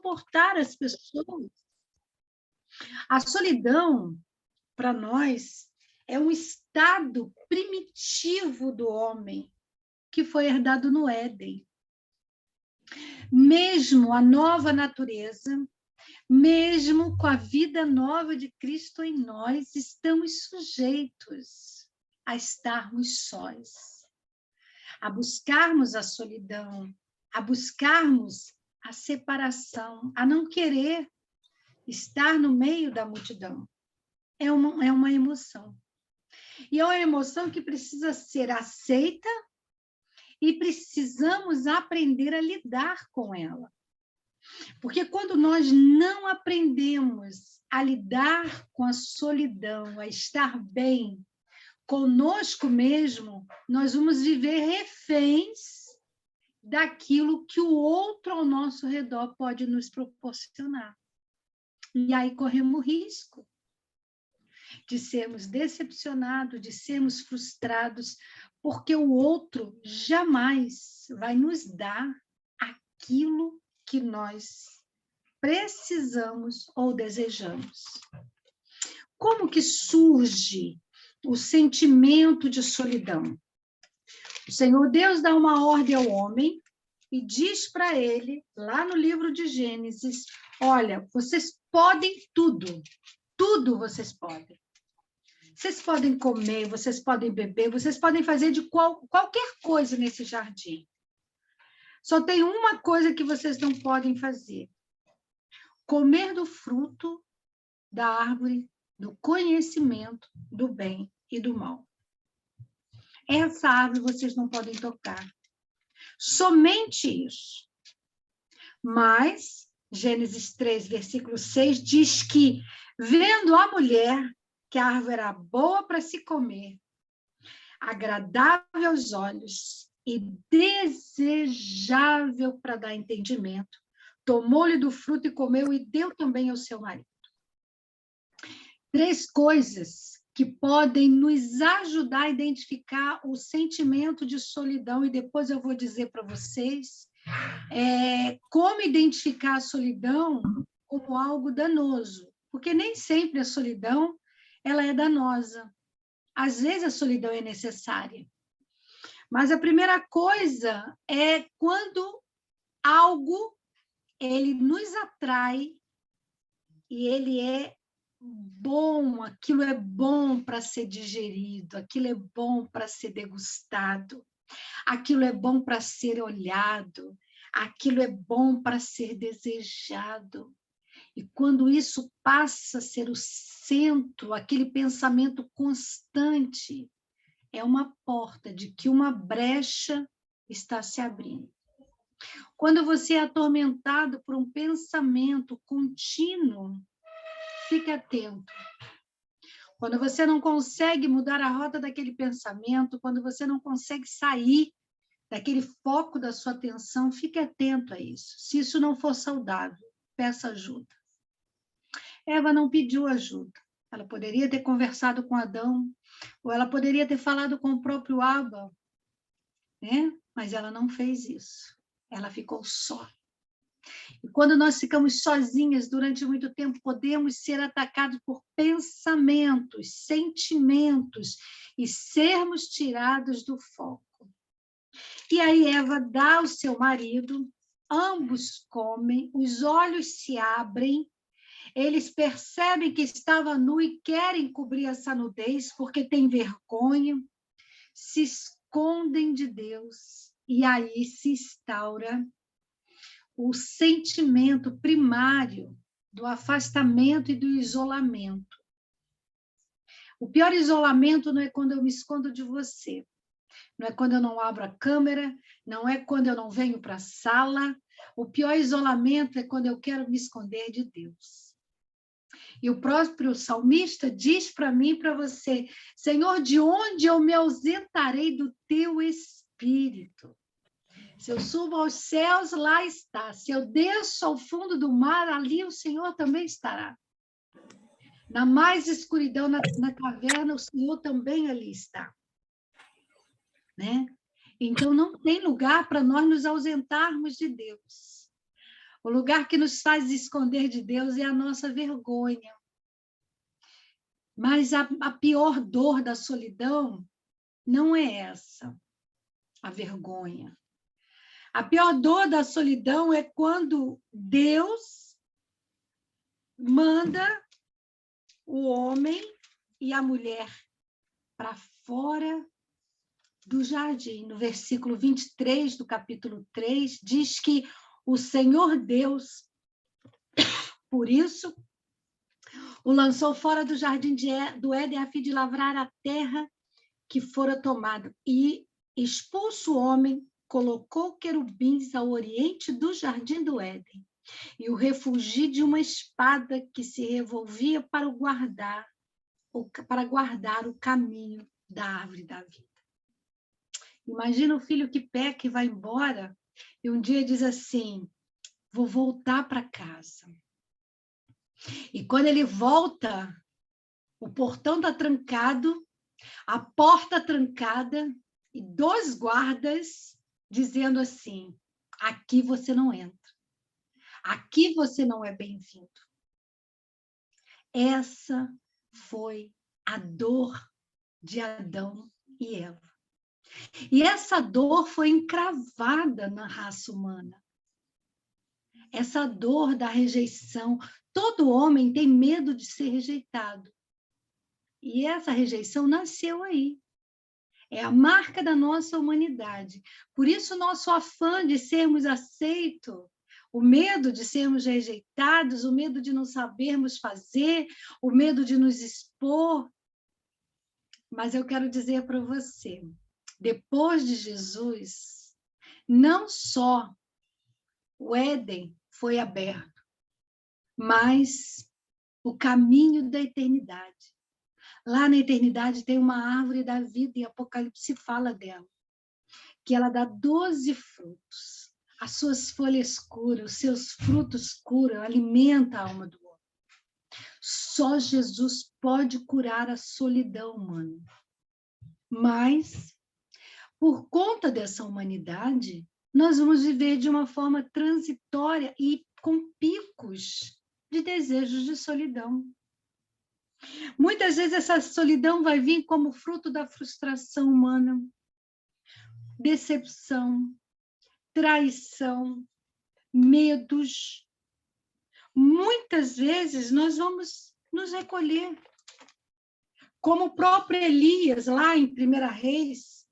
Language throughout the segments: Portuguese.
suportar as pessoas. A solidão, para nós, é um estado primitivo do homem que foi herdado no Éden. Mesmo a nova natureza, mesmo com a vida nova de Cristo em nós, estamos sujeitos a estarmos sós, a buscarmos a solidão, a buscarmos a separação, a não querer estar no meio da multidão. É uma emoção. E é uma emoção que precisa ser aceita e precisamos aprender a lidar com ela. Porque quando nós não aprendemos a lidar com a solidão, a estar bem conosco mesmo, nós vamos viver reféns daquilo que o outro ao nosso redor pode nos proporcionar. E aí corremos risco de sermos decepcionados, de sermos frustrados, porque o outro jamais vai nos dar aquilo que nós precisamos ou desejamos. Como que surge o sentimento de solidão? O Senhor Deus dá uma ordem ao homem e diz para ele, lá no livro de Gênesis, olha, vocês podem tudo, tudo vocês podem. Vocês podem comer, vocês podem beber, vocês podem fazer de qualquer coisa nesse jardim. Só tem uma coisa que vocês não podem fazer: comer do fruto da árvore do conhecimento do bem e do mal. Essa árvore vocês não podem tocar. Somente isso. Mas, Gênesis 3, versículo 6, diz que, vendo a mulher que a árvore era boa para se comer, agradável aos olhos e desejável para dar entendimento, tomou-lhe do fruto e comeu e deu também ao seu marido. 3 coisas que podem nos ajudar a identificar o sentimento de solidão, e depois eu vou dizer para vocês como identificar a solidão como algo danoso, porque nem sempre a solidão ela é danosa. Às vezes a solidão é necessária. Mas a primeira coisa é quando algo ele nos atrai e ele é bom, aquilo é bom para ser digerido, aquilo é bom para ser degustado, aquilo é bom para ser olhado, aquilo é bom para ser desejado. E quando isso passa a ser o centro, aquele pensamento constante, é uma porta de que uma brecha está se abrindo. Quando você é atormentado por um pensamento contínuo, fique atento. Quando você não consegue mudar a rota daquele pensamento, quando você não consegue sair daquele foco da sua atenção, fique atento a isso. Se isso não for saudável, peça ajuda. Eva não pediu ajuda. Ela poderia ter conversado com Adão, ou ela poderia ter falado com o próprio Abba, né? Mas ela não fez isso. Ela ficou só. E quando nós ficamos sozinhas durante muito tempo, podemos ser atacados por pensamentos, sentimentos e sermos tirados do foco. E aí Eva dá ao seu marido, ambos comem, os olhos se abrem, eles percebem que estava nu e querem cobrir essa nudez porque têm vergonha, se escondem de Deus e aí se instaura o sentimento primário do afastamento e do isolamento. O pior isolamento não é quando eu me escondo de você, não é quando eu não abro a câmera, não é quando eu não venho para a sala. O pior isolamento é quando eu quero me esconder de Deus. E o próprio salmista diz para mim e para você: Senhor, de onde eu me ausentarei do teu Espírito? Se eu subo aos céus, lá está. Se eu desço ao fundo do mar, ali o Senhor também estará. Na mais escuridão, na caverna, o Senhor também ali está. Né? Então, não tem lugar para nós nos ausentarmos de Deus. O lugar que nos faz esconder de Deus é a nossa vergonha. Mas a pior dor da solidão não é essa, a vergonha. A pior dor da solidão é quando Deus manda o homem e a mulher para fora do jardim. No versículo 23 do capítulo 3, diz que o Senhor Deus, por isso, o lançou fora do jardim do Éden a fim de lavrar a terra que fora tomada. E, expulso o homem, colocou querubins ao oriente do jardim do Éden e o refugi de uma espada que se revolvia para guardar o caminho da árvore da vida. Imagina o filho que peca e vai embora e um dia diz assim, vou voltar para casa. E quando ele volta, o portão está trancado, a porta trancada e 2 guardas dizendo assim, aqui você não entra. Aqui você não é bem-vindo. Essa foi a dor de Adão e Eva. E essa dor foi encravada na raça humana. Essa dor da rejeição. Todo homem tem medo de ser rejeitado. E essa rejeição nasceu aí. É a marca da nossa humanidade. Por isso, nosso afã de sermos aceitos, o medo de sermos rejeitados, o medo de não sabermos fazer, o medo de nos expor. Mas eu quero dizer para você, depois de Jesus, não só o Éden foi aberto, mas o caminho da eternidade. Lá na eternidade tem uma árvore da vida, e Apocalipse fala dela, que ela dá 12 frutos. As suas folhas curam, os seus frutos curam, alimenta a alma do homem. Só Jesus pode curar a solidão humana. Mas, por conta dessa humanidade, nós vamos viver de uma forma transitória e com picos de desejos de solidão. Muitas vezes essa solidão vai vir como fruto da frustração humana, decepção, traição, medos. Muitas vezes nós vamos nos recolher. Como o próprio Elias, lá em 1 Reis,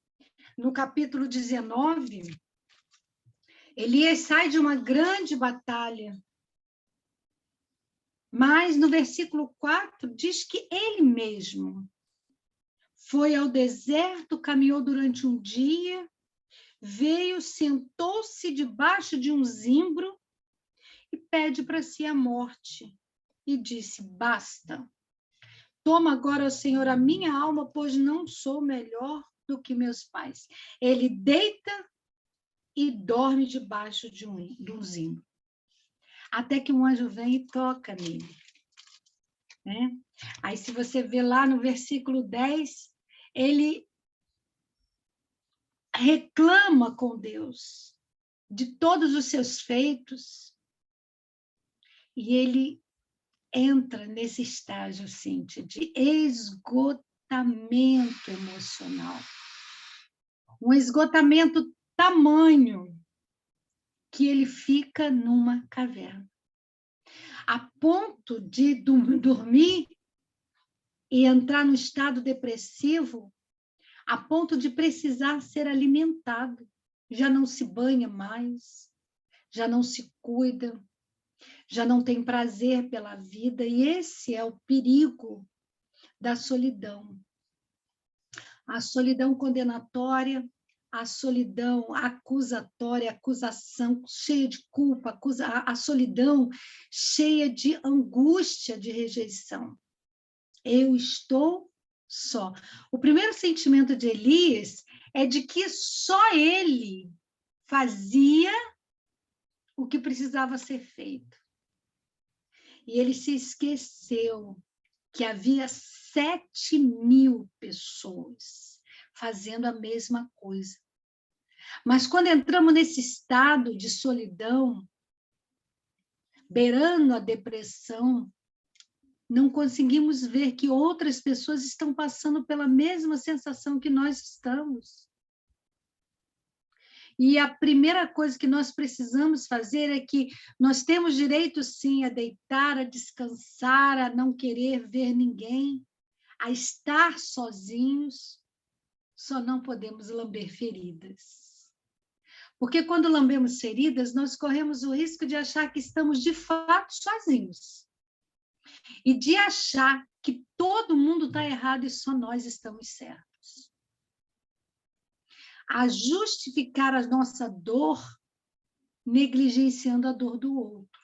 no capítulo 19, Elias sai de uma grande batalha. Mas no versículo 4 diz que ele mesmo foi ao deserto, caminhou durante um dia, veio, sentou-se debaixo de um zimbro e pede para si a morte. E disse, basta. Toma agora, Senhor, a minha alma, pois não sou melhor do que meus pais. Ele deita e dorme debaixo de um zimbro. Até que um anjo vem e toca nele. Né? Aí, se você vê lá no versículo 10, ele reclama com Deus de todos os seus feitos e ele entra nesse estágio, Cíntia, de esgotamento emocional. Um esgotamento tamanho que ele fica numa caverna. A ponto de dormir e entrar no estado depressivo, a ponto de precisar ser alimentado. Já não se banha mais, já não se cuida, já não tem prazer pela vida, e esse é o perigo da solidão. A solidão condenatória, a solidão acusatória, acusação cheia de culpa, a solidão cheia de angústia de rejeição. Eu estou só. O primeiro sentimento de Elias é de que só ele fazia o que precisava ser feito. E ele se esqueceu que havia 7.000 pessoas fazendo a mesma coisa. Mas quando entramos nesse estado de solidão, beirando a depressão, não conseguimos ver que outras pessoas estão passando pela mesma sensação que nós estamos. E a primeira coisa que nós precisamos fazer é que nós temos direito, sim, a deitar, a descansar, a não querer ver ninguém, a estar sozinhos, só não podemos lamber feridas. Porque quando lambemos feridas, nós corremos o risco de achar que estamos de fato sozinhos. E de achar que todo mundo está errado e só nós estamos certos. A justificar a nossa dor, negligenciando a dor do outro.